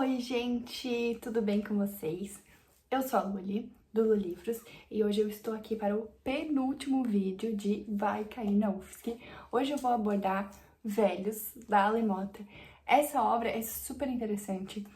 Oi, gente, tudo bem com vocês? Eu sou a Luli, do Lu Livros, e hoje eu estou aqui para o penúltimo vídeo de Vai Cair na UFSC. Hoje eu vou abordar Velhos, da Alemota. Essa obra é super interessante,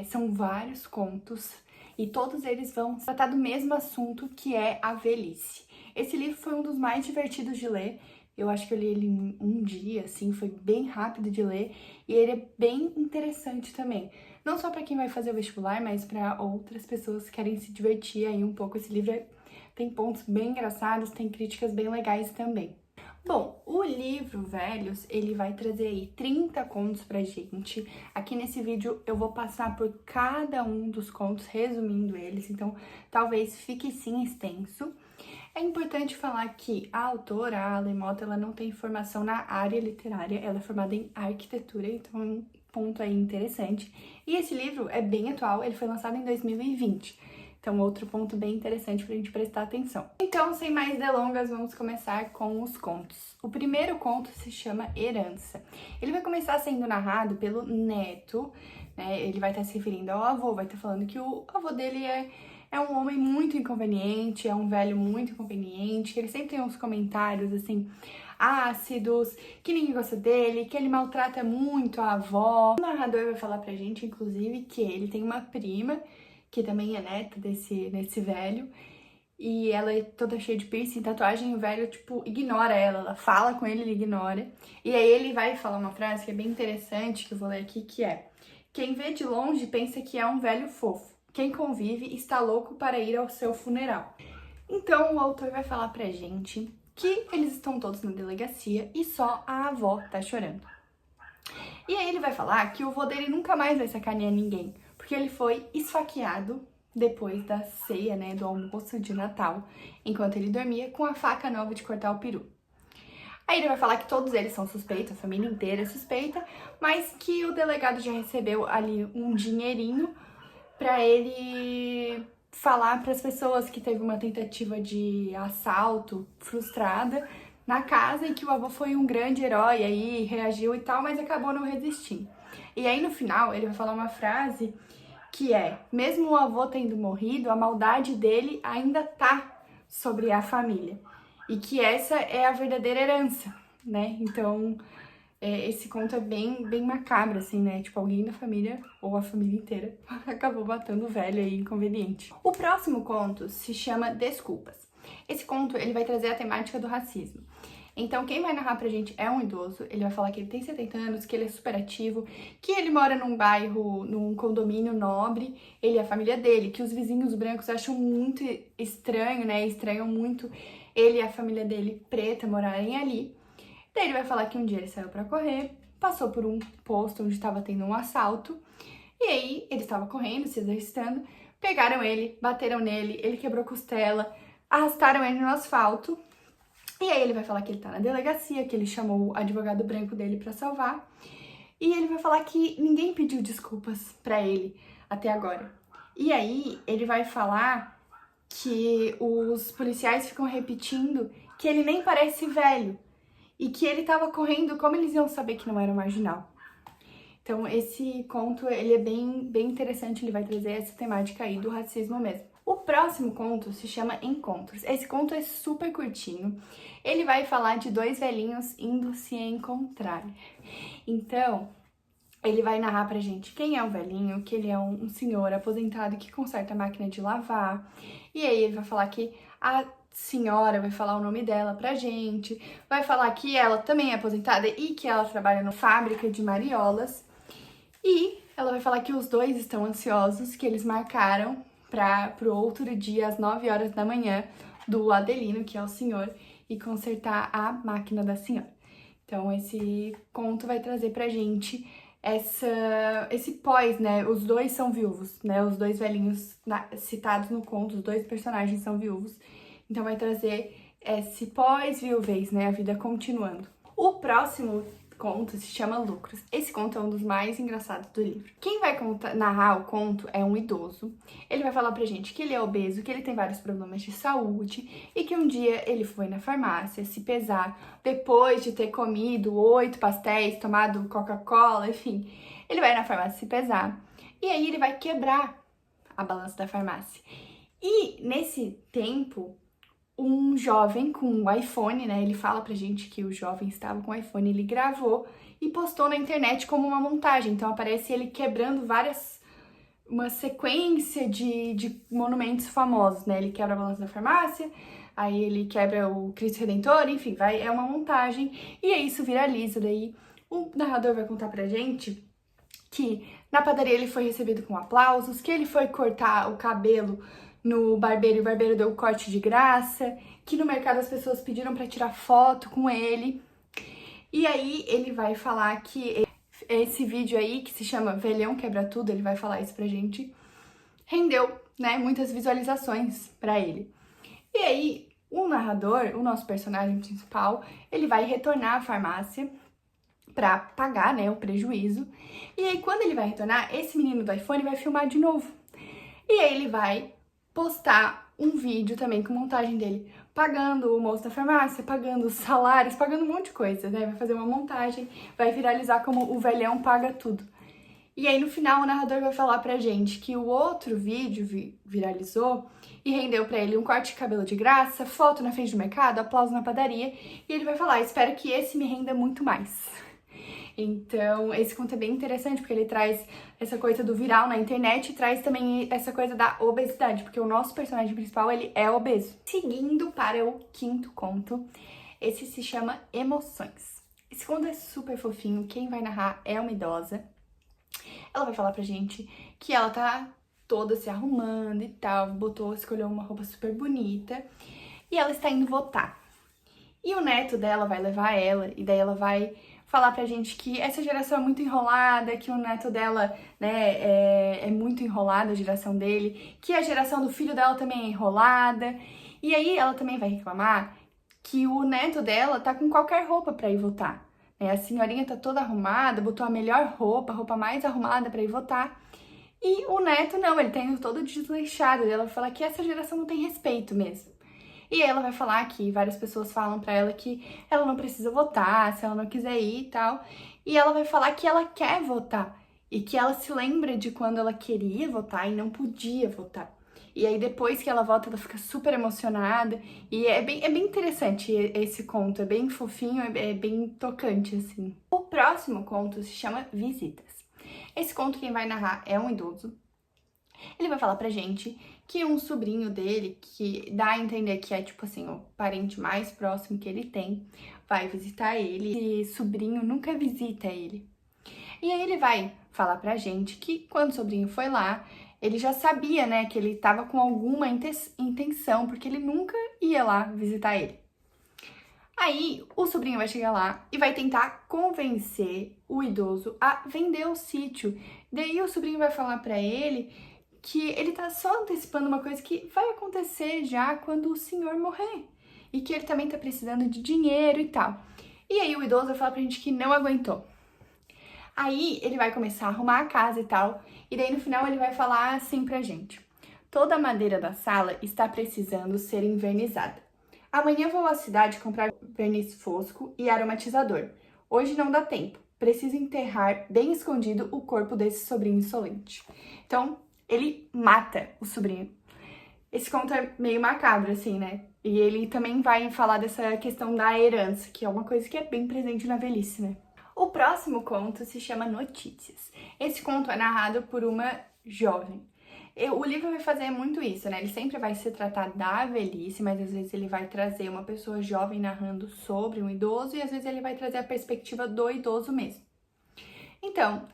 são vários contos e todos eles vão tratar do mesmo assunto, que é a velhice. Esse livro foi um dos mais divertidos de ler. Eu acho que eu li ele em um dia, assim, foi bem rápido de ler e ele é bem interessante também. Não só para quem vai fazer o vestibular, mas para outras pessoas que querem se divertir aí um pouco. Esse livro tem pontos bem engraçados, tem críticas bem legais também. Bom, o livro Velhos, ele vai trazer aí 30 contos pra gente. Aqui nesse vídeo eu vou passar por cada um dos contos, resumindo eles, então talvez fique sim extenso. É importante falar que a autora, a Alemota, ela não tem formação na área literária, ela é formada em arquitetura, então é um ponto aí interessante. E esse livro é bem atual, ele foi lançado em 2020, então outro ponto bem interessante pra gente prestar atenção. Então, sem mais delongas, vamos começar com os contos. O primeiro conto se chama Herança. Ele vai começar sendo narrado pelo neto, né? Ele vai estar se referindo ao avô, vai estar falando que o avô dele é um homem muito inconveniente, é um velho muito inconveniente, que ele sempre tem uns comentários, assim, ácidos, que ninguém gosta dele, que ele maltrata muito a avó. O narrador vai falar pra gente, inclusive, que ele tem uma prima, que também é neta desse velho, e ela é toda cheia de piercing, tatuagem, e o velho, tipo, ignora ela fala com ele ignora. E aí ele vai falar uma frase que é bem interessante, que eu vou ler aqui, que é: quem vê de longe pensa que é um velho fofo. Quem convive está louco para ir ao seu funeral. Então o autor vai falar pra gente que eles estão todos na delegacia e só a avó tá chorando. E aí ele vai falar que o avô dele nunca mais vai sacanear ninguém, porque ele foi esfaqueado depois da ceia, né, do almoço de Natal, enquanto ele dormia, com a faca nova de cortar o peru. Aí ele vai falar que todos eles são suspeitos, a família inteira é suspeita, mas que o delegado já recebeu ali um dinheirinho para ele falar para as pessoas que teve uma tentativa de assalto frustrada na casa e que o avô foi um grande herói aí, reagiu e tal, mas acabou não resistindo. E aí no final ele vai falar uma frase que é: mesmo o avô tendo morrido, a maldade dele ainda tá sobre a família. E que essa é a verdadeira herança, né? Então, esse conto é bem macabro, assim, né? Tipo, alguém da família, ou a família inteira, acabou matando o velho aí, inconveniente. O próximo conto se chama Desculpas. Esse conto, ele vai trazer a temática do racismo. Então, quem vai narrar pra gente é um idoso, ele vai falar que ele tem 70 anos, que ele é super ativo, que ele mora num bairro, num condomínio nobre, ele e a família dele, que os vizinhos brancos acham muito estranho, né? Estranham muito ele e a família dele preta morarem ali. Daí ele vai falar que um dia ele saiu pra correr, passou por um posto onde estava tendo um assalto, e aí ele estava correndo, se exercitando, pegaram ele, bateram nele, ele quebrou costela, arrastaram ele no asfalto, e aí ele vai falar que ele tá na delegacia, que ele chamou o advogado branco dele pra salvar, e ele vai falar que ninguém pediu desculpas pra ele até agora. E aí ele vai falar que os policiais ficam repetindo que ele nem parece velho, e que ele tava correndo, como eles iam saber que não era um marginal? Então esse conto, ele é bem interessante, ele vai trazer essa temática aí do racismo mesmo. O próximo conto se chama Encontros. Esse conto é super curtinho, ele vai falar de dois velhinhos indo se encontrar. Então, ele vai narrar pra gente quem é o velhinho, que ele é um senhor aposentado que conserta a máquina de lavar, e aí ele vai falar que a senhora vai falar o nome dela pra gente, vai falar que ela também é aposentada e que ela trabalha na fábrica de mariolas, e ela vai falar que os dois estão ansiosos, que eles marcaram pro outro dia, às 9 horas da manhã, do Adelino, que é o senhor, e consertar a máquina da senhora. Então esse conto vai trazer pra gente esse pós, né? Os dois são viúvos, né? Os dois velhinhos citados no conto, os dois personagens são viúvos. Então vai trazer esse pós-viuvez, né? A vida continuando. O próximo conto se chama Lucros. Esse conto é um dos mais engraçados do livro. Quem vai narrar o conto é um idoso. Ele vai falar pra gente que ele é obeso, que ele tem vários problemas de saúde e que um dia ele foi na farmácia se pesar depois de ter comido 8 pastéis, tomado Coca-Cola, enfim. Ele vai na farmácia se pesar e aí ele vai quebrar a balança da farmácia. E nesse tempo, um jovem com um iPhone, né? Ele fala pra gente que o jovem estava com o iPhone, ele gravou e postou na internet como uma montagem. Então aparece ele quebrando uma sequência de monumentos famosos, né? Ele quebra a balança da farmácia, aí ele quebra o Cristo Redentor, enfim, é uma montagem. E aí isso viraliza, daí o narrador vai contar pra gente que na padaria ele foi recebido com aplausos, que ele foi cortar o cabelo no barbeiro e o barbeiro deu o corte de graça, que no mercado as pessoas pediram para tirar foto com ele. E aí ele vai falar que esse vídeo aí, que se chama Velhão Quebra Tudo, ele vai falar isso pra gente, rendeu, né, muitas visualizações pra ele. E aí o narrador, o nosso personagem principal, ele vai retornar à farmácia pra pagar, né, o prejuízo. E aí quando ele vai retornar, esse menino do iPhone vai filmar de novo. E aí ele vai postar um vídeo também com montagem dele, pagando o moço da farmácia, pagando os salários, pagando um monte de coisa, né? Vai fazer uma montagem, vai viralizar como o velhão paga tudo. E aí no final o narrador vai falar pra gente que o outro vídeo viralizou e rendeu pra ele um corte de cabelo de graça, foto na frente do mercado, aplauso na padaria, e ele vai falar: espero que esse me renda muito mais. Então, esse conto é bem interessante, porque ele traz essa coisa do viral na internet e traz também essa coisa da obesidade, porque o nosso personagem principal, ele é obeso. Seguindo para o quinto conto, esse se chama Emoções. Esse conto é super fofinho, quem vai narrar é uma idosa. Ela vai falar pra gente que ela tá toda se arrumando e tal, escolheu uma roupa super bonita, e ela está indo votar. E o neto dela vai levar ela, e daí ela vai falar pra gente que essa geração é muito enrolada, que o neto dela, né, é muito enrolada, a geração dele, que a geração do filho dela também é enrolada. E aí ela também vai reclamar que o neto dela tá com qualquer roupa pra ir votar. Né? A senhorinha tá toda arrumada, botou a melhor roupa, a roupa mais arrumada pra ir votar. E o neto não, ele tá indo todo desleixado. E ela vai falar que essa geração não tem respeito mesmo. E ela vai falar que várias pessoas falam pra ela que ela não precisa votar, se ela não quiser ir e tal. E ela vai falar que ela quer votar e que ela se lembra de quando ela queria votar e não podia votar. E aí depois que ela vota, ela fica super emocionada. E é bem interessante esse conto, é bem fofinho, é bem tocante, assim. O próximo conto se chama Visitas. Esse conto quem vai narrar é um idoso. Ele vai falar pra gente que um sobrinho dele, que dá a entender que é, tipo assim, o parente mais próximo que ele tem, vai visitar ele. E sobrinho nunca visita ele. E aí ele vai falar pra gente que quando o sobrinho foi lá, ele já sabia, né, que ele tava com alguma intenção, porque ele nunca ia lá visitar ele. Aí o sobrinho vai chegar lá e vai tentar convencer o idoso a vender o sítio. Daí o sobrinho vai falar pra ele que ele tá só antecipando uma coisa que vai acontecer já quando o senhor morrer. E que ele também tá precisando de dinheiro e tal. E aí o idoso vai falar pra gente que não aguentou. Aí ele vai começar a arrumar a casa e tal. E daí no final ele vai falar assim pra gente: toda a madeira da sala está precisando ser envernizada. Amanhã vou à cidade comprar verniz fosco e aromatizador. Hoje não dá tempo. Preciso enterrar bem escondido o corpo desse sobrinho insolente. Então, ele mata o sobrinho. Esse conto é meio macabro, assim, né? E ele também vai falar dessa questão da herança, que é uma coisa que é bem presente na velhice, né? O próximo conto se chama Notícias. Esse conto é narrado por uma jovem. O livro vai fazer muito isso, né? Ele sempre vai se tratar da velhice, mas às vezes ele vai trazer uma pessoa jovem narrando sobre um idoso e às vezes ele vai trazer a perspectiva do idoso mesmo. Então,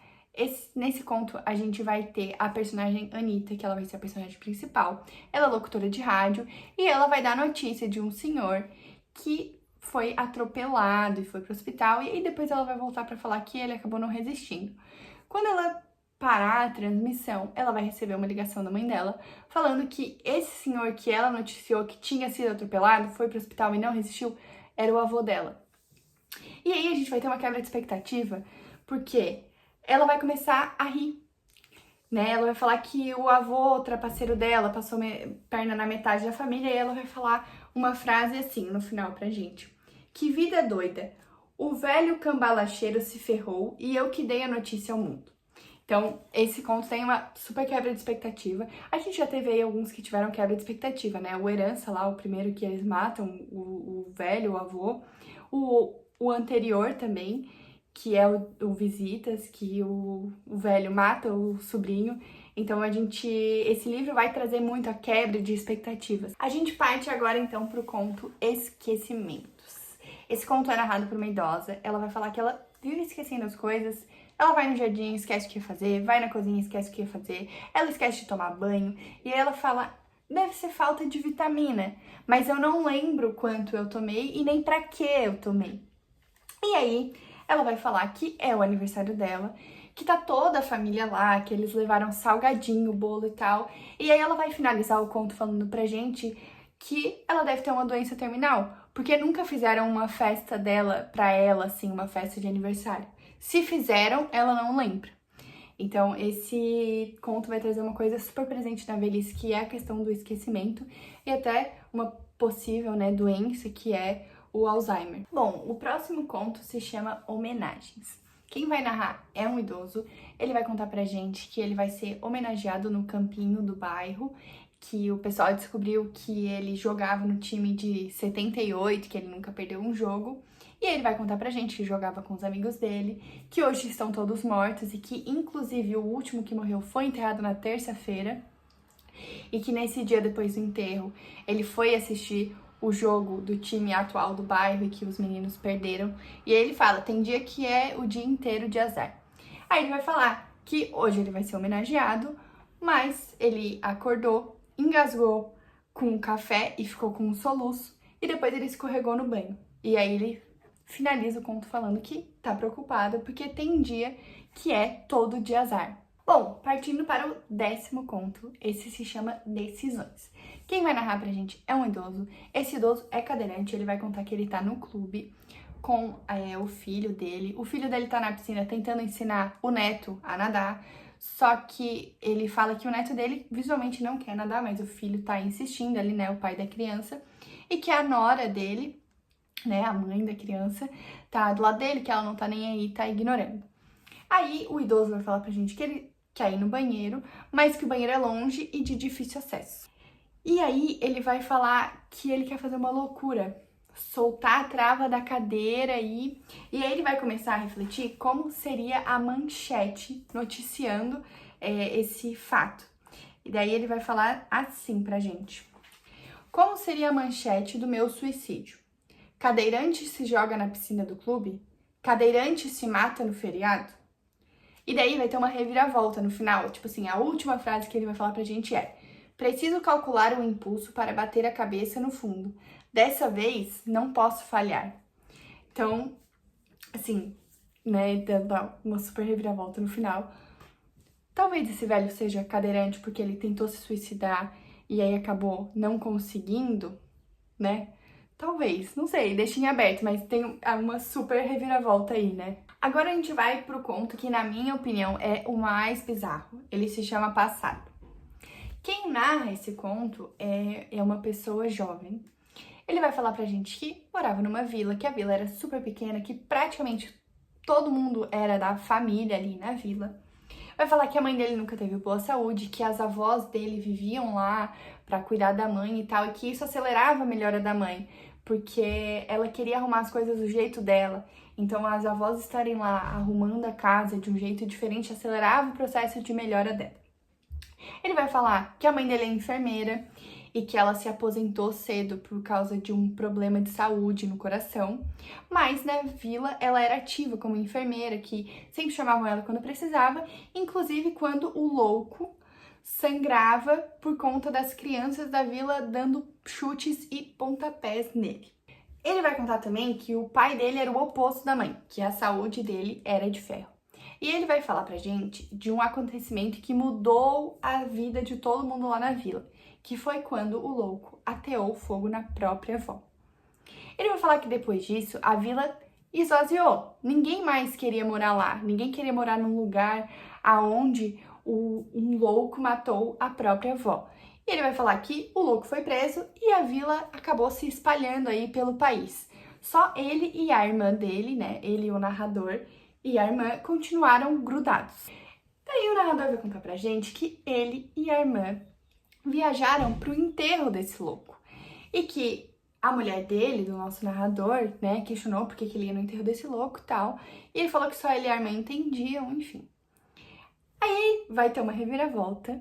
nesse conto a gente vai ter a personagem Anitta, que ela vai ser a personagem principal. Ela é locutora de rádio e ela vai dar notícia de um senhor que foi atropelado e foi pro hospital, e aí depois ela vai voltar para falar que ele acabou não resistindo. Quando ela parar a transmissão, ela vai receber uma ligação da mãe dela falando que esse senhor que ela noticiou que tinha sido atropelado, foi pro hospital e não resistiu, era o avô dela. E aí a gente vai ter uma quebra de expectativa, porque ela vai começar a rir, né? Ela vai falar que o avô trapaceiro dela passou perna na metade da família, e ela vai falar uma frase assim no final pra gente: que vida doida, o velho cambalacheiro se ferrou e eu que dei a notícia ao mundo. Então, esse conto tem uma super quebra de expectativa. A gente já teve aí alguns que tiveram quebra de expectativa, né? O Herança lá, o primeiro que eles matam, o velho, o avô. O anterior também, que é o Visitas, que o velho mata o sobrinho. Então, esse livro vai trazer muito a quebra de expectativas. A gente parte agora, então, pro conto Esquecimentos. Esse conto é narrado por uma idosa. Ela vai falar que ela vive esquecendo as coisas. Ela vai no jardim, esquece o que ia fazer, vai na cozinha, esquece o que ia fazer, ela esquece de tomar banho, e aí ela fala, deve ser falta de vitamina, mas eu não lembro quanto eu tomei e nem pra que eu tomei. E aí, ela vai falar que é o aniversário dela, que tá toda a família lá, que eles levaram salgadinho, bolo e tal, e aí ela vai finalizar o conto falando pra gente que ela deve ter uma doença terminal, porque nunca fizeram uma festa dela pra ela, assim, uma festa de aniversário. Se fizeram, ela não lembra. Então, esse conto vai trazer uma coisa super presente na velhice, que é a questão do esquecimento e até uma possível, né, doença, que é o Alzheimer. Bom, o próximo conto se chama Homenagens. Quem vai narrar é um idoso. Ele vai contar pra gente que ele vai ser homenageado no campinho do bairro, que o pessoal descobriu que ele jogava no time de 78, que ele nunca perdeu um jogo. E ele vai contar pra gente que jogava com os amigos dele, que hoje estão todos mortos e que, inclusive, o último que morreu foi enterrado na terça-feira. E que nesse dia depois do enterro, ele foi assistir o jogo do time atual do bairro e que os meninos perderam. E aí ele fala, tem dia que é o dia inteiro de azar. Aí ele vai falar que hoje ele vai ser homenageado, mas ele acordou, engasgou com um café e ficou com um soluço. E depois ele escorregou no banho. E aí ele finaliza o conto falando que tá preocupada porque tem dia que é todo de azar. Bom, partindo para o 10º conto, esse se chama Decisões. Quem vai narrar pra gente é um idoso. Esse idoso é cadeirante, ele vai contar que ele tá no clube com o filho dele. O filho dele tá na piscina tentando ensinar o neto a nadar, só que ele fala que o neto dele visualmente não quer nadar, mas o filho tá insistindo ali, né, o pai da criança, e que a nora dele, né, a mãe da criança, tá do lado dele, que ela não tá nem aí, tá ignorando. Aí o idoso vai falar pra gente que ele quer ir no banheiro, mas que o banheiro é longe e de difícil acesso. E aí ele vai falar que ele quer fazer uma loucura, soltar a trava da cadeira e aí ele vai começar a refletir como seria a manchete noticiando esse fato. E daí ele vai falar assim pra gente. Como seria a manchete do meu suicídio? Cadeirante se joga na piscina do clube? Cadeirante se mata no feriado? E daí vai ter uma reviravolta no final. Tipo assim, a última frase que ele vai falar pra gente é: preciso calcular o impulso para bater a cabeça no fundo. Dessa vez, não posso falhar. Então, assim, né, dá uma super reviravolta no final. Talvez esse velho seja cadeirante porque ele tentou se suicidar e aí acabou não conseguindo, né? Talvez, não sei, deixa em aberto, mas tem uma super reviravolta aí, né? Agora a gente vai pro conto que, na minha opinião, é o mais bizarro. Ele se chama Passado. Quem narra esse conto é uma pessoa jovem. Ele vai falar pra gente que morava numa vila, que a vila era super pequena, que praticamente todo mundo era da família ali na vila. Vai falar que a mãe dele nunca teve boa saúde, que as avós dele viviam lá pra cuidar da mãe e tal, e que isso acelerava a melhora da mãe, porque ela queria arrumar as coisas do jeito dela. Então, as avós estarem lá arrumando a casa de um jeito diferente acelerava o processo de melhora dela. Ele vai falar que a mãe dele é enfermeira e que ela se aposentou cedo por causa de um problema de saúde no coração, mas na vila ela era ativa como enfermeira, que sempre chamavam ela quando precisava, inclusive quando o louco sangrava por conta das crianças da vila dando chutes e pontapés nele. Ele vai contar também que o pai dele era o oposto da mãe, que a saúde dele era de ferro. E ele vai falar pra gente de um acontecimento que mudou a vida de todo mundo lá na vila, que foi quando o louco ateou fogo na própria avó. Ele vai falar que depois disso, a vila esvaziou. Ninguém mais queria morar lá, ninguém queria morar num lugar aonde um louco matou a própria avó. E ele vai falar que o louco foi preso e a vila acabou se espalhando aí pelo país. Só ele e a irmã dele, né, ele, o narrador, e a irmã continuaram grudados. Daí o narrador vai contar pra gente que ele e a irmã viajaram pro enterro desse louco. E que a mulher dele, do nosso narrador, né, questionou por que ele ia no enterro desse louco e tal. E ele falou que só ele e a irmã entendiam, enfim. Aí vai ter uma reviravolta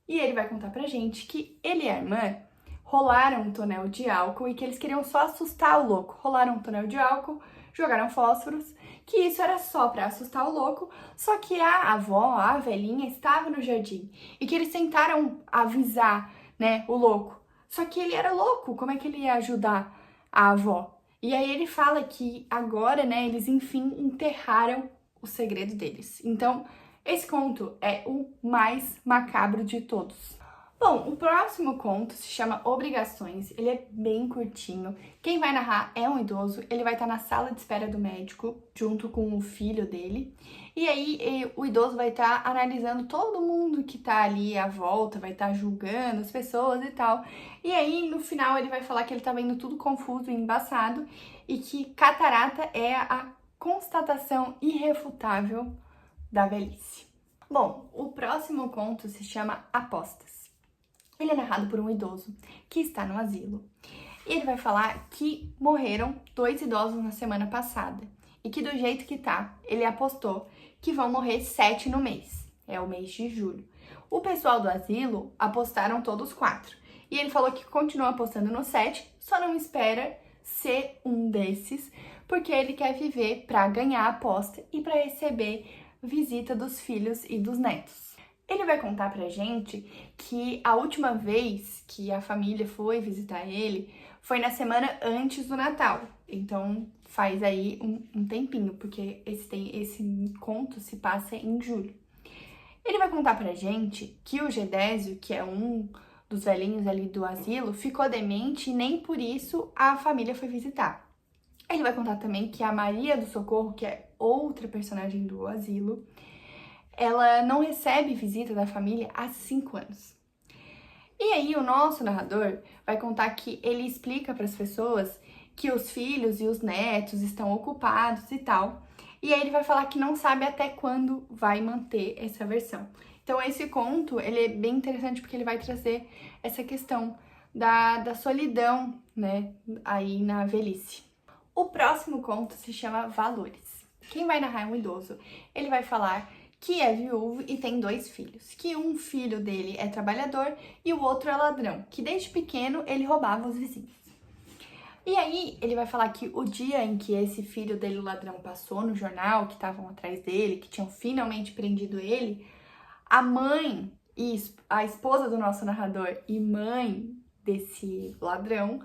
e ele vai contar pra gente que ele e a irmã rolaram um tonel de álcool e que eles queriam só assustar o louco. Rolaram um tonel de álcool, jogaram fósforos, que isso era só pra assustar o louco, só que a avó, a velhinha, estava no jardim e que eles tentaram avisar, né, o louco. Só que ele era louco, como é que ele ia ajudar a avó? E aí ele fala que agora, né, eles enfim enterraram o segredo deles. Então, esse conto é o mais macabro de todos. Bom, o próximo conto se chama Obrigações, ele é bem curtinho. Quem vai narrar é um idoso, ele vai estar na sala de espera do médico, junto com o filho dele. E aí o idoso vai estar analisando todo mundo que tá ali à volta, vai estar julgando as pessoas e tal. E aí no final ele vai falar que ele tá vendo tudo confuso e embaçado e que catarata é a constatação irrefutável da velhice. Bom, o próximo conto se chama Apostas. Ele é narrado por um idoso que está no asilo. E ele vai falar que morreram 2 idosos na semana passada. E que do jeito que tá, ele apostou que vão morrer 7 no mês. É o mês de julho. O pessoal do asilo apostaram todos 4. E ele falou que continua apostando no 7, só não espera ser um desses, porque ele quer viver para ganhar a aposta e para receber visita dos filhos e dos netos. Ele vai contar pra gente que a última vez que a família foi visitar ele foi na semana antes do Natal. Então faz aí um tempinho, porque esse conto se passa em julho. Ele vai contar pra gente que o Gedésio, que é um dos velhinhos ali do asilo, ficou demente e nem por isso a família foi visitar. Ele vai contar também que a Maria do Socorro, que é outra personagem do asilo, ela não recebe visita da família há 5 anos. E aí o nosso narrador vai contar que ele explica para as pessoas que os filhos e os netos estão ocupados e tal. E aí ele vai falar que não sabe até quando vai manter essa versão. Então esse conto, ele é bem interessante porque ele vai trazer essa questão da solidão, né, aí na velhice. O próximo conto se chama Valores. Quem vai narrar é um idoso. Ele vai falar que é viúvo e tem 2 filhos, que um filho dele é trabalhador e o outro é ladrão, que desde pequeno ele roubava os vizinhos. E aí ele vai falar que o dia em que esse filho dele, o ladrão, passou no jornal, que estavam atrás dele, que tinham finalmente prendido ele, a mãe e a esposa do nosso narrador e mãe desse ladrão,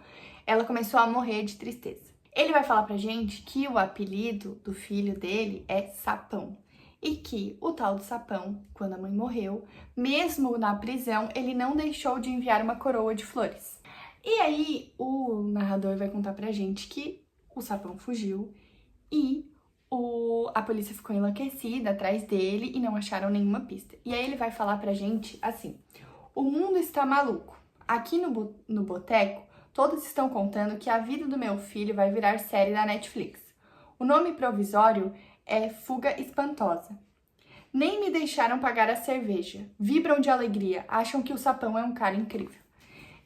ela começou a morrer de tristeza. Ele vai falar pra gente que o apelido do filho dele é Sapão. E que o tal do Sapão, quando a mãe morreu, mesmo na prisão, ele não deixou de enviar uma coroa de flores. E aí o narrador vai contar pra gente que o Sapão fugiu e a polícia ficou enlouquecida atrás dele e não acharam nenhuma pista. E aí ele vai falar pra gente assim: o mundo está maluco. Aqui no boteco, todos estão contando que a vida do meu filho vai virar série da Netflix. O nome provisório é Fuga Espantosa. Nem me deixaram pagar a cerveja. Vibram de alegria, acham que o Sapão é um cara incrível.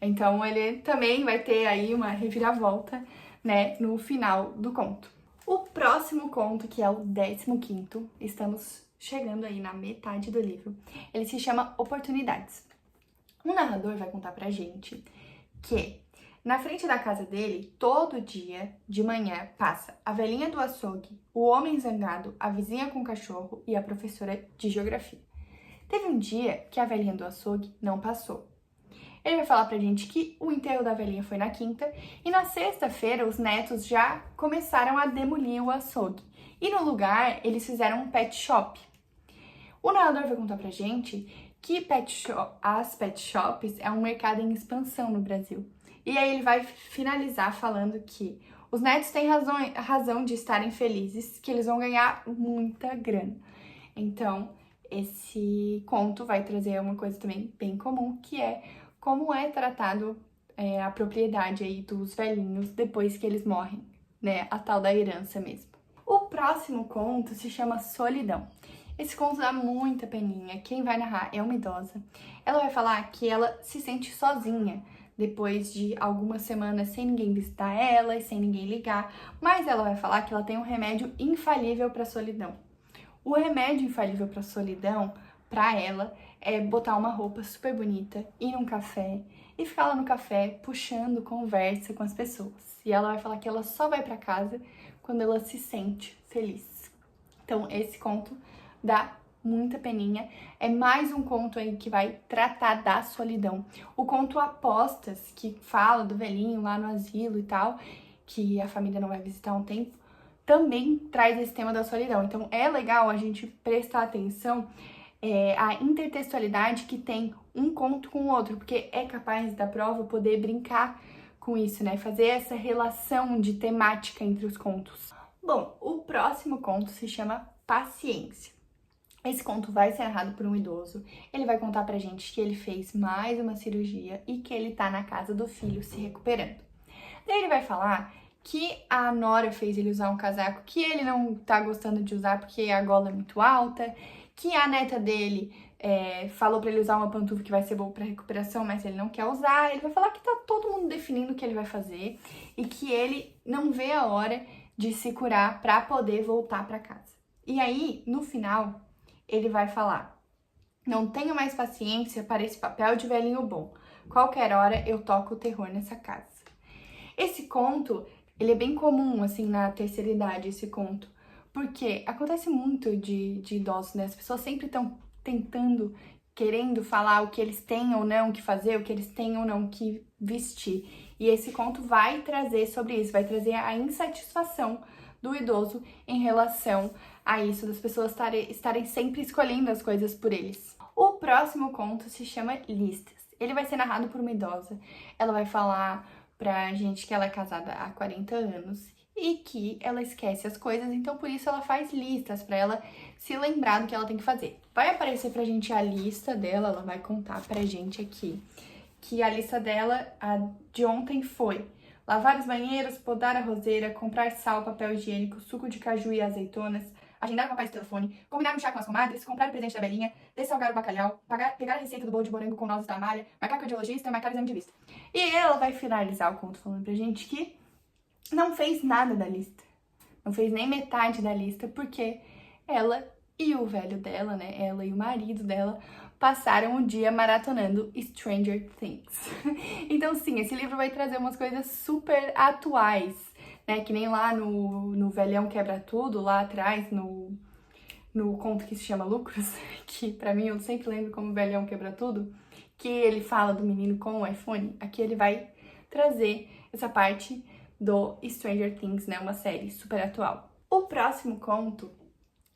Então ele também vai ter aí uma reviravolta, né, no final do conto. O próximo conto, que é o 15º, estamos chegando aí na metade do livro, ele se chama Oportunidades. O narrador vai contar pra gente que na frente da casa dele, todo dia, de manhã, passa a velhinha do açougue, o homem zangado, a vizinha com o cachorro e a professora de geografia. Teve um dia que a velhinha do açougue não passou. Ele vai falar pra gente que o enterro da velhinha foi na quinta e na sexta-feira os netos já começaram a demolir o açougue. E no lugar eles fizeram um pet shop. O narrador vai contar pra gente que as pet shops é um mercado em expansão no Brasil. E aí ele vai finalizar falando que os netos têm razão de estarem felizes, que eles vão ganhar muita grana. Então, esse conto vai trazer uma coisa também bem comum, que é como é tratado a propriedade aí dos velhinhos depois que eles morrem, né? A tal da herança mesmo. O próximo conto se chama Solidão. Esse conto dá muita peninha. Quem vai narrar é uma idosa. Ela vai falar que ela se sente sozinha depois de algumas semanas sem ninguém visitar ela e sem ninguém ligar, mas ela vai falar que ela tem um remédio infalível para a solidão. O remédio infalível para a solidão, para ela, é botar uma roupa super bonita, ir num café e ficar lá no café puxando conversa com as pessoas. E ela vai falar que ela só vai para casa quando ela se sente feliz. Então, esse conto dá muita peninha. É mais um conto aí que vai tratar da solidão. O conto Apostas, que fala do velhinho lá no asilo e tal, que a família não vai visitar um tempo, também traz esse tema da solidão. Então, é legal a gente prestar atenção à intertextualidade que tem um conto com o outro, porque é capaz da prova poder brincar com isso, né? Fazer essa relação de temática entre os contos. Bom, o próximo conto se chama Paciência. Esse conto vai ser narrado por um idoso. Ele vai contar pra gente que ele fez mais uma cirurgia e que ele tá na casa do filho se recuperando. Daí ele vai falar que a nora fez ele usar um casaco que ele não tá gostando de usar porque a gola é muito alta, que a neta dele falou pra ele usar uma pantufa que vai ser boa pra recuperação, mas ele não quer usar. Ele vai falar que tá todo mundo definindo o que ele vai fazer e que ele não vê a hora de se curar pra poder voltar pra casa. E aí, no final, ele vai falar: não tenho mais paciência para esse papel de velhinho bom. Qualquer hora eu toco o terror nessa casa. Esse conto, ele é bem comum, assim, na terceira idade, esse conto. Porque acontece muito de idosos, né? As pessoas sempre estão tentando, querendo falar o que eles têm ou não que fazer, o que eles têm ou não que vestir. E esse conto vai trazer sobre isso, vai trazer a insatisfação do idoso em relação a isso, das pessoas estarem sempre escolhendo as coisas por eles. O próximo conto se chama Listas. Ele vai ser narrado por uma idosa. Ela vai falar pra gente que ela é casada há 40 anos e que ela esquece as coisas, então por isso ela faz listas pra ela se lembrar do que ela tem que fazer. Vai aparecer pra gente a lista dela, ela vai contar pra gente aqui que a lista dela, a de ontem, foi lavar os banheiros, podar a roseira, comprar sal, papel higiênico, suco de caju e azeitonas, agendar o papai de telefone, combinar um chá com as comadres, comprar o presente da Belinha, dessalgar o bacalhau, pegar a receita do bolo de morango com nozes da Amália, marcar cardiologista e marcar exame de vista. E ela vai finalizar o conto falando pra gente que não fez nada da lista. Não fez nem metade da lista, porque ela e o velho dela, né, ela e o marido dela, passaram o dia maratonando Stranger Things. Então, sim, esse livro vai trazer umas coisas super atuais, né? Que nem lá no Velhão Quebra Tudo, lá atrás, no conto que se chama Lucros, que pra mim eu sempre lembro como Velhão Quebra Tudo, que ele fala do menino com o iPhone. Aqui ele vai trazer essa parte do Stranger Things, né? Uma série super atual. O próximo conto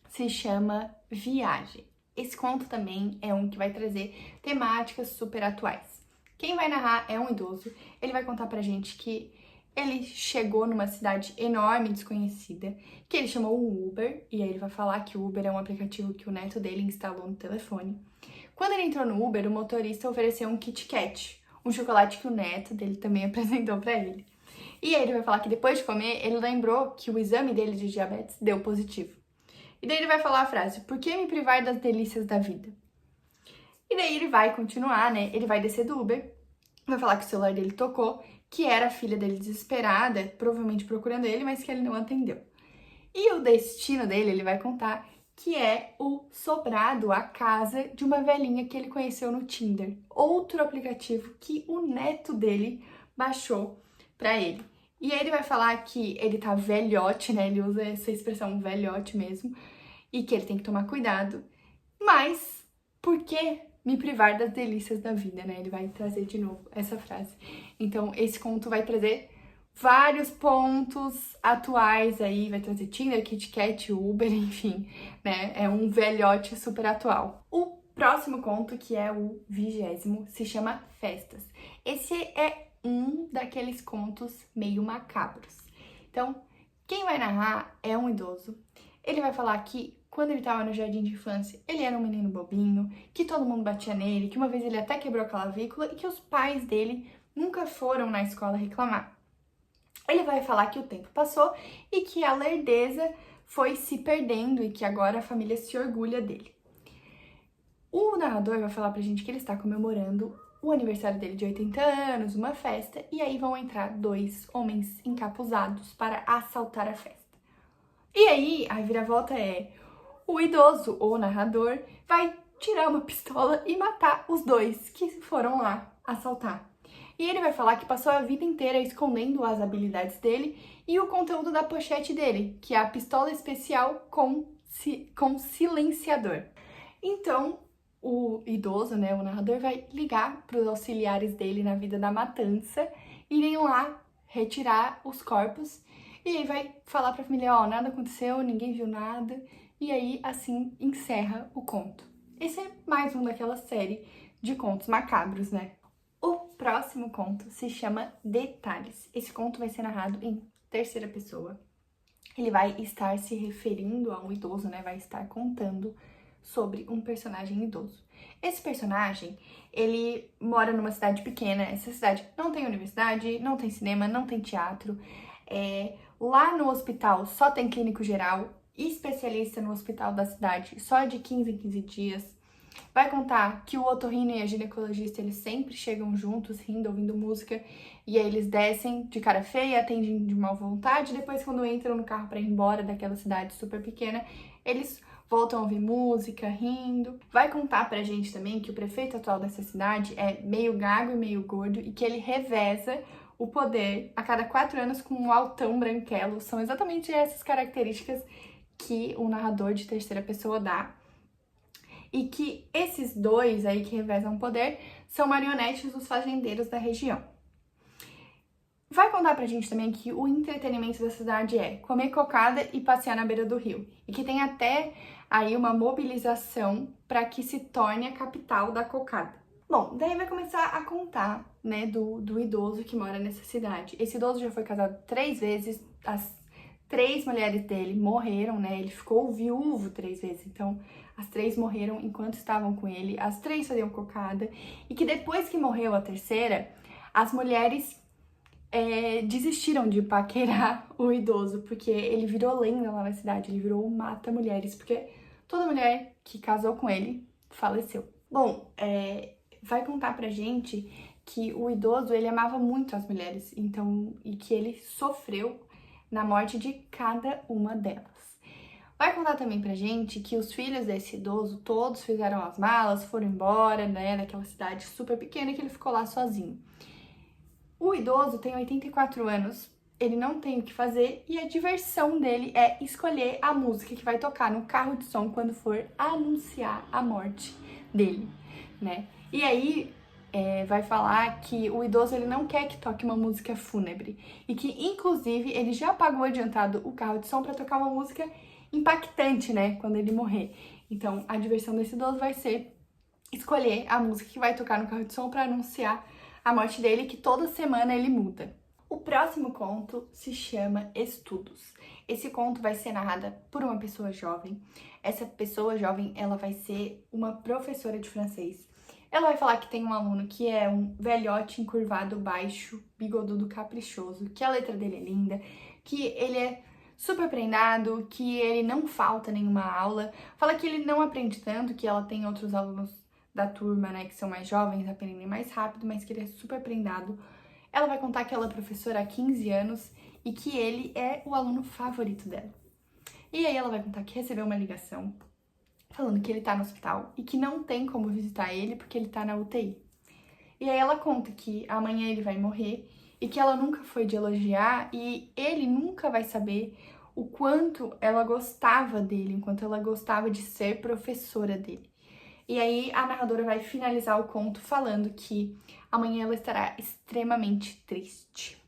se chama Viagem. Esse conto também é um que vai trazer temáticas super atuais. Quem vai narrar é um idoso. Ele vai contar pra gente que ele chegou numa cidade enorme, desconhecida, que ele chamou um Uber, e aí ele vai falar que o Uber é um aplicativo que o neto dele instalou no telefone. Quando ele entrou no Uber, o motorista ofereceu um Kit Kat, um chocolate que o neto dele também apresentou pra ele. E aí ele vai falar que depois de comer, ele lembrou que o exame dele de diabetes deu positivo. E daí ele vai falar a frase: por que me privar das delícias da vida? E daí ele vai continuar, né? Ele vai descer do Uber, vai falar que o celular dele tocou, que era a filha dele desesperada, provavelmente procurando ele, mas que ele não atendeu. E o destino dele, ele vai contar que é o sobrado, a casa de uma velhinha que ele conheceu no Tinder. Outro aplicativo que o neto dele baixou pra ele. E aí ele vai falar que ele tá velhote, né? Ele usa essa expressão velhote mesmo. E que ele tem que tomar cuidado. Mas, por que me privar das delícias da vida, né? Ele vai trazer de novo essa frase. Então, esse conto vai trazer vários pontos atuais aí. Vai trazer Tinder, Kit Kat, Uber, enfim, né? É um velhote super atual. O próximo conto, que é o 20º, se chama Festas. Esse é um daqueles contos meio macabros. Então, quem vai narrar é um idoso. Ele vai falar que quando ele estava no jardim de infância, ele era um menino bobinho, que todo mundo batia nele, que uma vez ele até quebrou a clavícula e que os pais dele nunca foram na escola reclamar. Ele vai falar que o tempo passou e que a lerdeza foi se perdendo e que agora a família se orgulha dele. O narrador vai falar pra gente que ele está comemorando o aniversário dele de 80 anos, uma festa, e aí vão entrar 2 homens encapuzados para assaltar a festa. E aí, a viravolta é: o idoso, ou narrador, vai tirar uma pistola e matar os 2 que foram lá assaltar. E ele vai falar que passou a vida inteira escondendo as habilidades dele e o conteúdo da pochete dele, que é a pistola especial com silenciador. Então, o idoso, né, o narrador, vai ligar para os auxiliares dele na vida da matança, irem lá retirar os corpos, e aí vai falar para a família: ó, nada aconteceu, ninguém viu nada, e aí assim encerra o conto. Esse é mais um daquela série de contos macabros, né? O próximo conto se chama Detalhes. Esse conto vai ser narrado em terceira pessoa. Ele vai estar se referindo a um idoso, né? Vai estar contando sobre um personagem idoso. Esse personagem, ele mora numa cidade pequena. Essa cidade não tem universidade, não tem cinema, não tem teatro. Lá no hospital só tem clínico geral, especialista no hospital da cidade só de 15 em 15 dias. Vai contar que o otorrino e a ginecologista, eles sempre chegam juntos, rindo, ouvindo música, e aí eles descem de cara feia, atendem de má vontade, depois quando entram no carro para ir embora daquela cidade super pequena, eles voltam a ouvir música, rindo. Vai contar pra gente também que o prefeito atual dessa cidade é meio gago e meio gordo, e que ele reveza o poder a cada 4 anos com um altão branquelo. São exatamente essas características que o narrador de terceira pessoa dá. E que esses 2 aí que revezam o poder são marionetes dos fazendeiros da região. Vai contar pra gente também que o entretenimento da cidade é comer cocada e passear na beira do rio. E que tem até aí uma mobilização para que se torne a capital da cocada. Bom, daí vai começar a contar, né, do idoso que mora nessa cidade. Esse idoso já foi casado 3 vezes, as 3 mulheres dele morreram, né, ele ficou viúvo 3 vezes, então as 3 morreram enquanto estavam com ele, as 3 faziam cocada, e que depois que morreu a terceira, as mulheres desistiram de paquerar o idoso, porque ele virou lenda lá na cidade, ele virou um mata-mulheres, porque toda mulher que casou com ele faleceu. Bom, vai contar pra gente que o idoso, ele amava muito as mulheres, então, e que ele sofreu na morte de cada uma delas. Vai contar também pra gente que os filhos desse idoso, todos fizeram as malas, foram embora, né, daquela cidade super pequena, e que ele ficou lá sozinho. O idoso tem 84 anos, ele não tem o que fazer, e a diversão dele é escolher a música que vai tocar no carro de som quando for anunciar a morte dele, né? E aí vai falar que o idoso, ele não quer que toque uma música fúnebre, e que inclusive ele já pagou adiantado o carro de som para tocar uma música impactante, né, quando ele morrer. Então a diversão desse idoso vai ser escolher a música que vai tocar no carro de som para anunciar a morte dele, que toda semana ele muda. O próximo conto se chama Estudos. Esse conto vai ser narrado por uma pessoa jovem. Essa pessoa jovem, ela vai ser uma professora de francês. Ela vai falar que tem um aluno que é um velhote encurvado, baixo, bigodudo, caprichoso, que a letra dele é linda, que ele é super prendado, que ele não falta nenhuma aula. Fala que ele não aprende tanto, que ela tem outros alunos da turma, né, que são mais jovens, aprendem mais rápido, mas que ele é super prendado. Ela vai contar que ela é professora há 15 anos e que ele é o aluno favorito dela. E aí ela vai contar que recebeu uma ligação falando que ele tá no hospital e que não tem como visitar ele porque ele tá na UTI. E aí ela conta que amanhã ele vai morrer e que ela nunca foi de elogiar e ele nunca vai saber o quanto ela gostava dele, enquanto ela gostava de ser professora dele. E aí a narradora vai finalizar o conto falando que amanhã ela estará extremamente triste.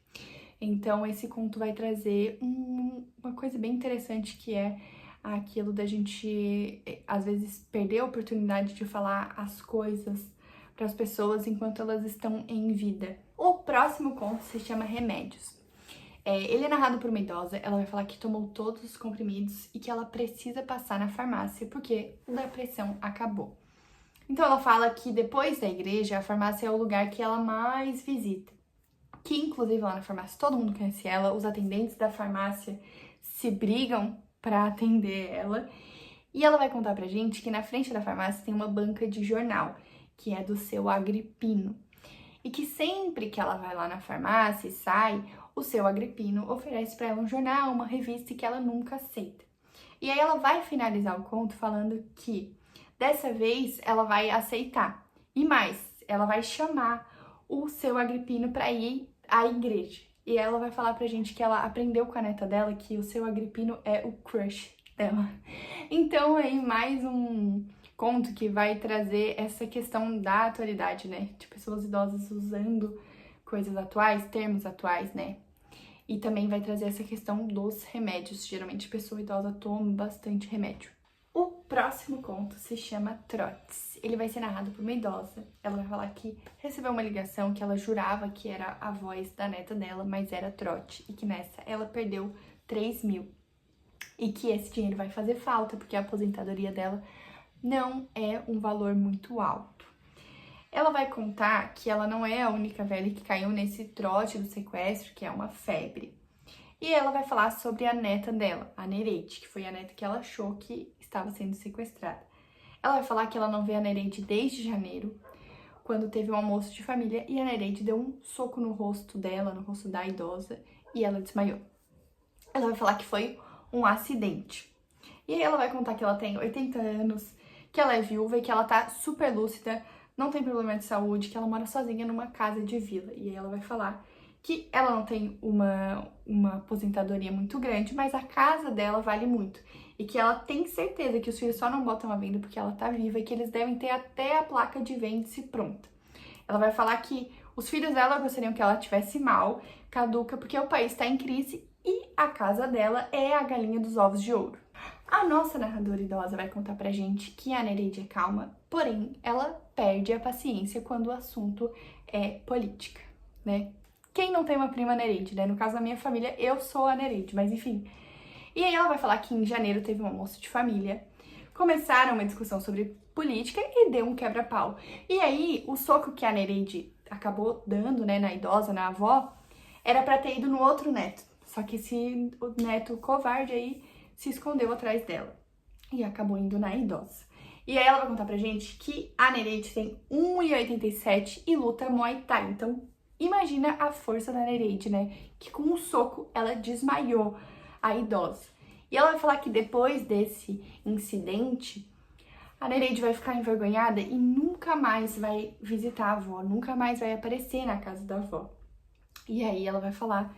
Então esse conto vai trazer uma coisa bem interessante, que é aquilo da gente, às vezes, perder a oportunidade de falar as coisas para as pessoas enquanto elas estão em vida. O próximo conto se chama Remédios. Ele é narrado por uma idosa. Ela vai falar que tomou todos os comprimidos e que ela precisa passar na farmácia porque a depressão acabou. Então ela fala que depois da igreja, a farmácia é o lugar que ela mais visita. Que inclusive lá na farmácia todo mundo conhece ela, os atendentes da farmácia se brigam pra atender ela. E ela vai contar pra gente que na frente da farmácia tem uma banca de jornal, que é do Seu Agripino. E que sempre que ela vai lá na farmácia e sai, o Seu Agripino oferece pra ela um jornal, uma revista que ela nunca aceita. E aí ela vai finalizar o conto falando que dessa vez ela vai aceitar. E mais, ela vai chamar o Seu Agripino pra ir à igreja. E ela vai falar pra gente que ela aprendeu com a neta dela que o Seu Agripino é o crush dela. Então aí mais um conto que vai trazer essa questão da atualidade, né? De pessoas idosas usando coisas atuais, termos atuais, né? E também vai trazer essa questão dos remédios. Geralmente, pessoa idosa toma bastante remédio. O próximo conto se chama Trotes. Ele vai ser narrado por uma idosa. Ela vai falar que recebeu uma ligação que ela jurava que era a voz da neta dela, mas era trote. E que nessa ela perdeu 3.000. E que esse dinheiro vai fazer falta, porque a aposentadoria dela não é um valor muito alto. Ela vai contar que ela não é a única velha que caiu nesse trote do sequestro, que é uma febre. E ela vai falar sobre a neta dela, a Nereide, que foi a neta que ela achou que estava sendo sequestrada. Ela vai falar que ela não vê a Nereide desde janeiro, quando teve um almoço de família, e a Nereide deu um soco no rosto dela, no rosto da idosa, e ela desmaiou. Ela vai falar que foi um acidente. E aí ela vai contar que ela tem 80 anos, que ela é viúva e que ela tá super lúcida, não tem problema de saúde, que ela mora sozinha numa casa de vila. E aí ela vai falar que ela não tem uma aposentadoria muito grande, mas a casa dela vale muito. E que ela tem certeza que os filhos só não botam à venda porque ela tá viva e que eles devem ter até a placa de vende-se pronta. Ela vai falar que os filhos dela gostariam que ela tivesse mal, caduca, porque o país tá em crise e a casa dela é a galinha dos ovos de ouro. A nossa narradora idosa vai contar pra gente que a Nereide é calma, porém ela perde a paciência quando o assunto é política, né? Quem não tem uma prima Nereide, né? No caso da minha família, eu sou a Nereide, mas enfim. E aí ela vai falar que em janeiro teve um almoço de família, começaram uma discussão sobre política e deu um quebra-pau. E aí o soco que a Nereide acabou dando, né, na idosa, na avó, era pra ter ido no outro neto. Só que esse neto covarde aí se escondeu atrás dela e acabou indo na idosa. E aí ela vai contar pra gente que a Nereide tem 1,87 e luta Muay Thai. Então, imagina a força da Nereide, né? Que com um soco ela desmaiou a idosa. E ela vai falar que depois desse incidente, a Nereide vai ficar envergonhada e nunca mais vai visitar a avó, nunca mais vai aparecer na casa da avó. E aí ela vai falar,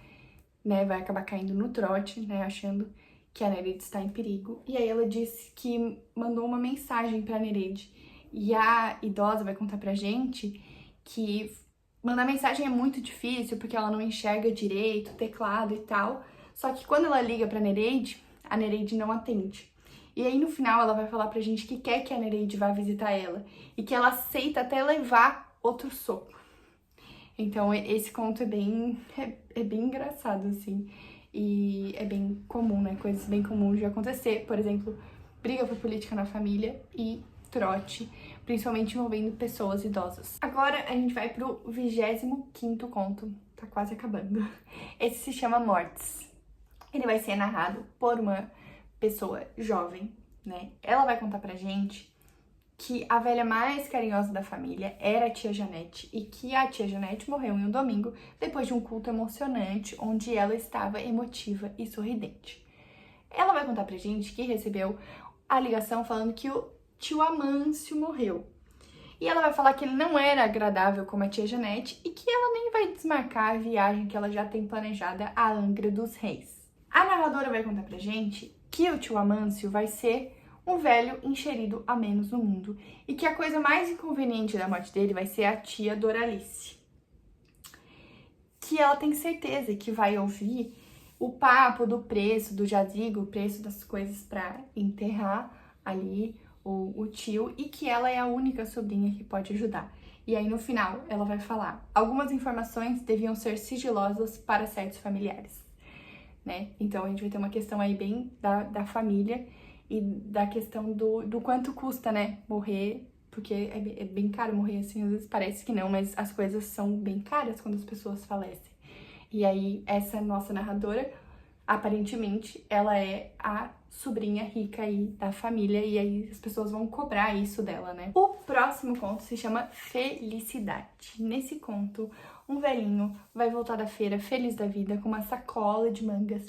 né, vai acabar caindo no trote, né, achando que a Nereide está em perigo. E aí ela disse que mandou uma mensagem pra Nereide. E a idosa vai contar pra gente que mandar mensagem é muito difícil, porque ela não enxerga direito o teclado e tal. Só que quando ela liga pra Nereide, a Nereide não atende. E aí no final ela vai falar pra gente que quer que a Nereide vá visitar ela. E que ela aceita até levar outro soco. Então esse conto é bem engraçado, assim. E é bem comum, né? Coisas bem comuns de acontecer. Por exemplo, briga por política na família e trote, principalmente envolvendo pessoas idosas. Agora a gente vai pro 25º conto. Tá quase acabando. Esse se chama Mortes. Ele vai ser narrado por uma pessoa jovem, né? Ela vai contar pra gente que a velha mais carinhosa da família era a tia Janete e que a tia Janete morreu em um domingo depois de um culto emocionante onde ela estava emotiva e sorridente. Ela vai contar pra gente que recebeu a ligação falando que o tio Amâncio morreu. E ela vai falar que ele não era agradável como a tia Janete e que ela nem vai desmarcar a viagem que ela já tem planejada à Angra dos Reis. A narradora vai contar pra gente que o tio Amâncio vai ser um velho enxerido a menos no mundo e que a coisa mais inconveniente da morte dele vai ser a tia Doralice. Que ela tem certeza que vai ouvir o papo do preço do jazigo, o preço das coisas para enterrar ali o tio e que ela é a única sobrinha que pode ajudar. E aí no final ela vai falar: algumas informações deviam ser sigilosas para certos familiares, né? Então a gente vai ter uma questão aí bem da família e da questão do quanto custa, né, morrer, porque é bem caro morrer, assim, às vezes parece que não, mas as coisas são bem caras quando as pessoas falecem. E aí, essa nossa narradora, aparentemente, ela é a sobrinha rica aí da família, e aí as pessoas vão cobrar isso dela, né? O próximo conto se chama Felicidade. Nesse conto, um velhinho vai voltar da feira feliz da vida com uma sacola de mangas.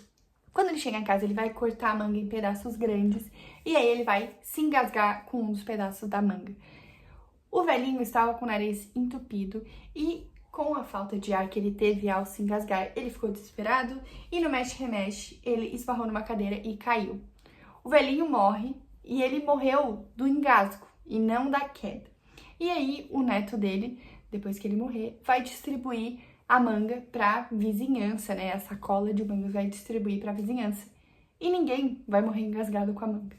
Quando ele chega em casa, ele vai cortar a manga em pedaços grandes e aí ele vai se engasgar com um dos pedaços da manga. O velhinho estava com o nariz entupido e, com a falta de ar que ele teve ao se engasgar, ele ficou desesperado e no mexe-remexe ele esbarrou numa cadeira e caiu. O velhinho morre e ele morreu do engasgo e não da queda. E aí o neto dele, depois que ele morrer, vai distribuir a manga pra vizinhança, né? A sacola de mangas vai distribuir pra vizinhança. E ninguém vai morrer engasgado com a manga.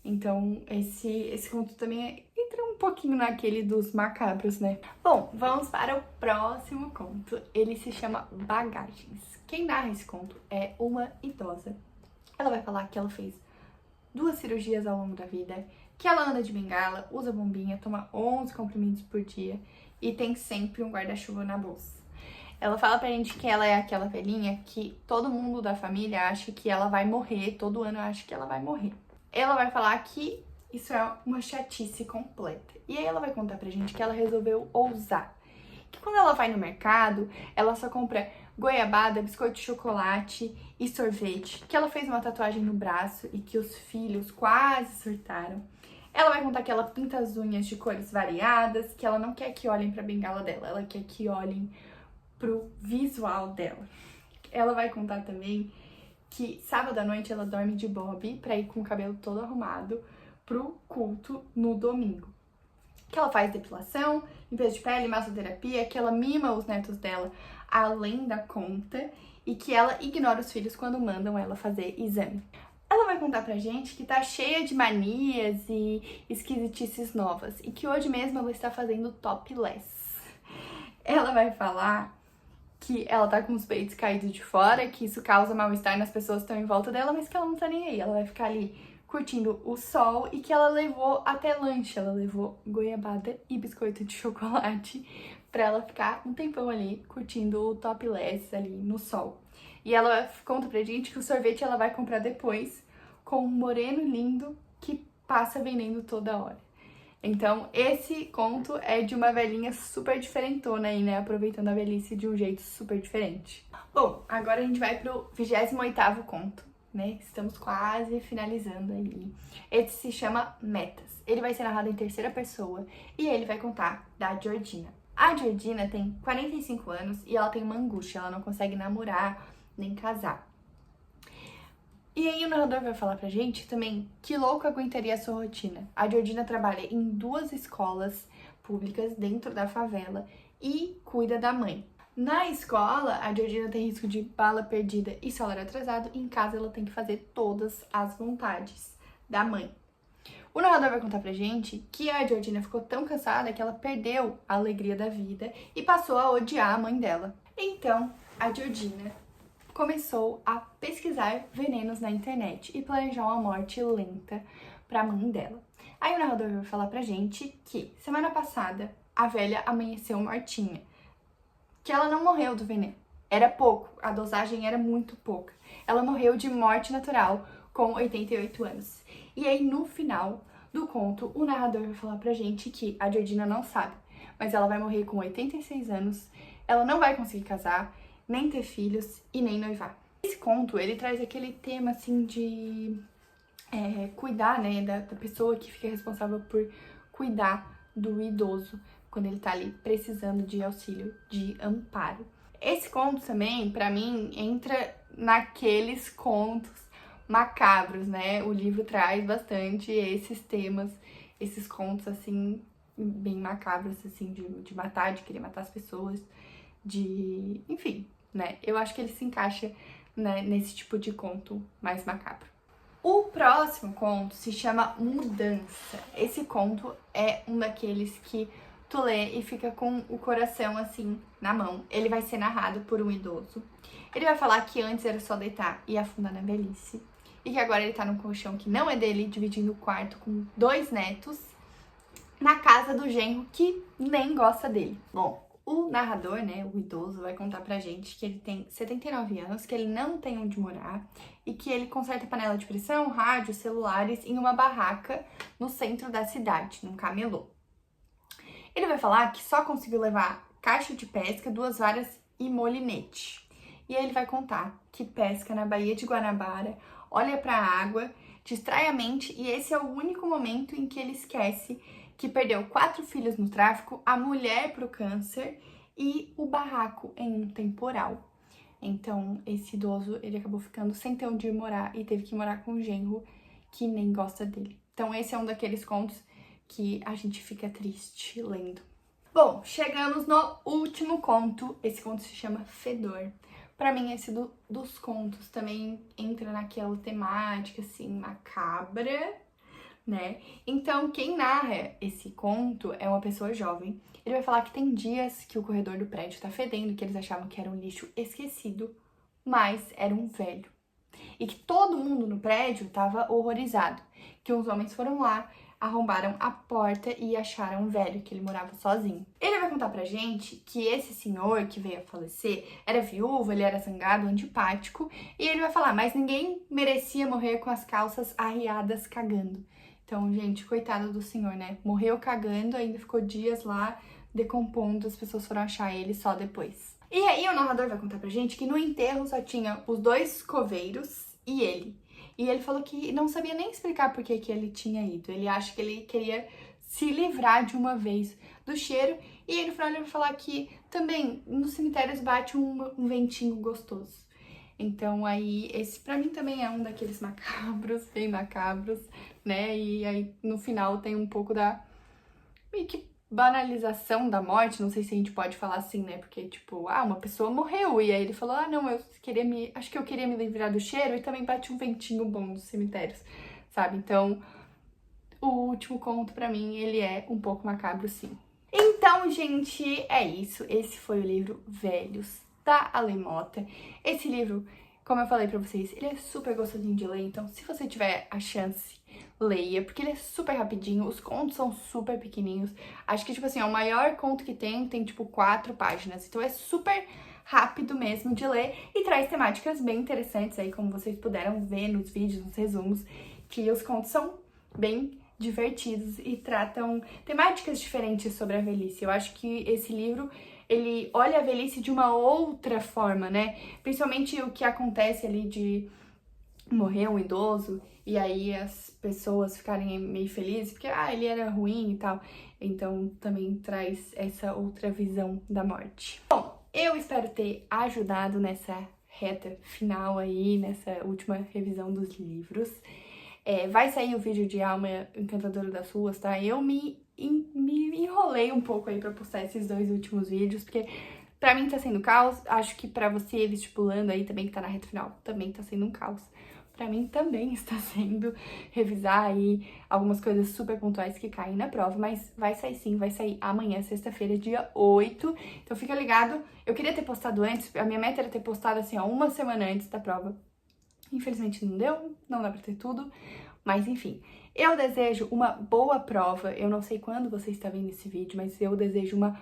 Então, esse conto também entra um pouquinho naquele dos macabros, né? Bom, vamos para o próximo conto. Ele se chama Bagagens. Quem narra esse conto é uma idosa. Ela vai falar que ela fez 2 cirurgias ao longo da vida, que ela anda de bengala, usa bombinha, toma 11 comprimidos por dia e tem sempre um guarda-chuva na bolsa. Ela fala pra gente que ela é aquela velhinha que todo mundo da família acha que ela vai morrer, todo ano acha que ela vai morrer. Ela vai falar que isso é uma chatice completa. E aí ela vai contar pra gente que ela resolveu ousar. Que quando ela vai no mercado, ela só compra goiabada, biscoito de chocolate e sorvete. Que ela fez uma tatuagem no braço e que os filhos quase surtaram. Ela vai contar que ela pinta as unhas de cores variadas, que ela não quer que olhem pra bengala dela, ela quer que olhem pro visual dela. Ela vai contar também que sábado à noite ela dorme de bob pra ir com o cabelo todo arrumado pro culto no domingo. Que ela faz depilação, limpeza de pele, massoterapia, que ela mima os netos dela além da conta e que ela ignora os filhos quando mandam ela fazer exame. Ela vai contar pra gente que tá cheia de manias e esquisitices novas e que hoje mesmo ela está fazendo topless. Ela vai falar que ela tá com os peitos caídos de fora, que isso causa mal-estar nas pessoas que estão em volta dela, mas que ela não tá nem aí. Ela vai ficar ali curtindo o sol e que ela levou até lanche. Ela levou goiabada e biscoito de chocolate pra ela ficar um tempão ali curtindo o topless ali no sol. E ela conta pra gente que o sorvete ela vai comprar depois com um moreno lindo que passa vendendo toda hora. Então, esse conto é de uma velhinha super diferentona aí, né? Aproveitando a velhice de um jeito super diferente. Bom, agora a gente vai pro 28º conto, né? Estamos quase finalizando aí. Esse se chama Metas. Ele vai ser narrado em terceira pessoa e ele vai contar da Georgina. A Georgina tem 45 anos e ela tem uma angústia, ela não consegue namorar nem casar. E aí o narrador vai falar pra gente também que louco aguentaria a sua rotina. A Georgina trabalha em 2 escolas públicas dentro da favela e cuida da mãe. Na escola, a Georgina tem risco de bala perdida e salário atrasado, e em casa ela tem que fazer todas as vontades da mãe. O narrador vai contar pra gente que a Georgina ficou tão cansada que ela perdeu a alegria da vida e passou a odiar a mãe dela. Então, a Georgina começou a pesquisar venenos na internet e planejar uma morte lenta pra mãe dela. Aí o narrador vai falar pra gente que semana passada a velha amanheceu mortinha, que ela não morreu do veneno, era pouco, a dosagem era muito pouca. Ela morreu de morte natural com 88 anos. E aí no final do conto o narrador vai falar pra gente que a Georgina não sabe, mas ela vai morrer com 86 anos, ela não vai conseguir casar, nem ter filhos e nem noivar. Esse conto, ele traz aquele tema, assim, de cuidar, né, da pessoa que fica responsável por cuidar do idoso quando ele tá ali precisando de auxílio, de amparo. Esse conto também, pra mim, entra naqueles contos macabros, né? O livro traz bastante esses temas, esses contos, assim, bem macabros, assim, de matar, de querer matar as pessoas, enfim, né? Eu acho que ele se encaixa, né, nesse tipo de conto mais macabro. O próximo conto se chama Mudança. Esse conto é um daqueles que tu lê e fica com o coração assim na mão. Ele vai ser narrado por um idoso. Ele vai falar que antes era só deitar e afundar na velhice, e que agora ele tá num colchão que não é dele, dividindo o quarto com 2 netos, na casa do genro que nem gosta dele. Bom, O narrador, né, o idoso, vai contar pra gente que ele tem 79 anos, que ele não tem onde morar e que ele conserta panela de pressão, rádio, celulares em uma barraca no centro da cidade, num camelô. Ele vai falar que só conseguiu levar caixa de pesca, 2 varas e molinete. E aí ele vai contar que pesca na Baía de Guanabara, olha pra água, distrai a mente e esse é o único momento em que ele esquece que perdeu 4 filhos no tráfico, a mulher pro câncer e o barraco em um temporal. Então, esse idoso, ele acabou ficando sem ter onde morar e teve que morar com um genro que nem gosta dele. Então, esse é um daqueles contos que a gente fica triste lendo. Bom, chegamos no último conto. Esse conto se chama Fedor. Pra mim, esse dos contos também entra naquela temática, assim, macabra, né? Então, quem narra esse conto é uma pessoa jovem. Ele vai falar que tem dias que o corredor do prédio tá fedendo, que eles achavam que era um lixo esquecido, mas era um velho. E que todo mundo no prédio tava horrorizado, que uns homens foram lá, arrombaram a porta e acharam um velho, que ele morava sozinho. Ele vai contar pra gente que esse senhor que veio a falecer era viúvo, ele era zangado, antipático, e ele vai falar, mas ninguém merecia morrer com as calças arriadas cagando. Então, gente, coitado do senhor, né? Morreu cagando, ainda ficou dias lá decompondo, as pessoas foram achar ele só depois. E aí o narrador vai contar pra gente que no enterro só tinha os 2 coveiros e ele. E ele falou que não sabia nem explicar por que ele tinha ido. Ele acha que ele queria se livrar de uma vez do cheiro. E aí no final ele vai falar que também nos cemitérios bate um ventinho gostoso. Então aí esse pra mim também é um daqueles macabros, bem macabros, né? E aí no final tem um pouco da meio que banalização da morte, não sei se a gente pode falar assim, né? Porque, tipo, uma pessoa morreu e aí ele falou, não, acho que eu queria me livrar do cheiro e também bate um ventinho bom nos cemitérios, sabe? Então, o último conto pra mim, ele é um pouco macabro, sim. Então, gente, é isso. Esse foi o livro Velhos, da Ale Mota. Esse livro, como eu falei pra vocês, ele é super gostosinho de ler, então se você tiver a chance, leia, porque ele é super rapidinho, os contos são super pequenininhos. Acho que, tipo assim, o maior conto que tem, tipo 4 páginas, então é super rápido mesmo de ler e traz temáticas bem interessantes aí, como vocês puderam ver nos vídeos, nos resumos, que os contos são bem divertidos e tratam temáticas diferentes sobre a velhice. Eu acho que esse livro, ele olha a velhice de uma outra forma, né? Principalmente o que acontece ali de morrer um idoso e aí as pessoas ficarem meio felizes porque, ele era ruim e tal. Então também traz essa outra visão da morte. Bom, eu espero ter ajudado nessa reta final aí, nessa última revisão dos livros. Vai sair o vídeo de Alma Encantadora das Ruas, tá? Eu me enrolei um pouco aí pra postar esses 2 últimos vídeos, porque pra mim tá sendo caos, acho que pra você, estipulando aí também que tá na reta final, também tá sendo um caos. Pra mim também está sendo revisar aí algumas coisas super pontuais que caem na prova, mas vai sair sim, vai sair amanhã, sexta-feira, dia 8. Então fica ligado, eu queria ter postado antes, a minha meta era ter postado assim, uma semana antes da prova. Infelizmente não deu, não dá pra ter tudo, mas enfim. Eu desejo uma boa prova, eu não sei quando você está vendo esse vídeo, mas eu desejo uma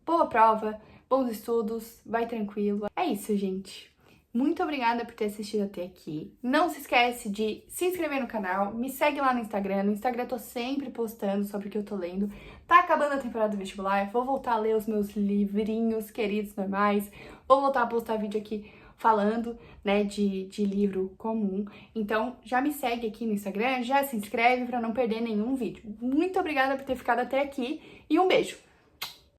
boa prova, bons estudos, vai tranquilo. É isso, gente. Muito obrigada por ter assistido até aqui. Não se esquece de se inscrever no canal, me segue lá no Instagram. No Instagram eu tô sempre postando sobre o que eu tô lendo. Tá acabando a temporada do vestibular, vou voltar a ler os meus livrinhos queridos normais, vou voltar a postar vídeo aqui falando, né, de livro comum. Então, já me segue aqui no Instagram, já se inscreve pra não perder nenhum vídeo. Muito obrigada por ter ficado até aqui e um beijo!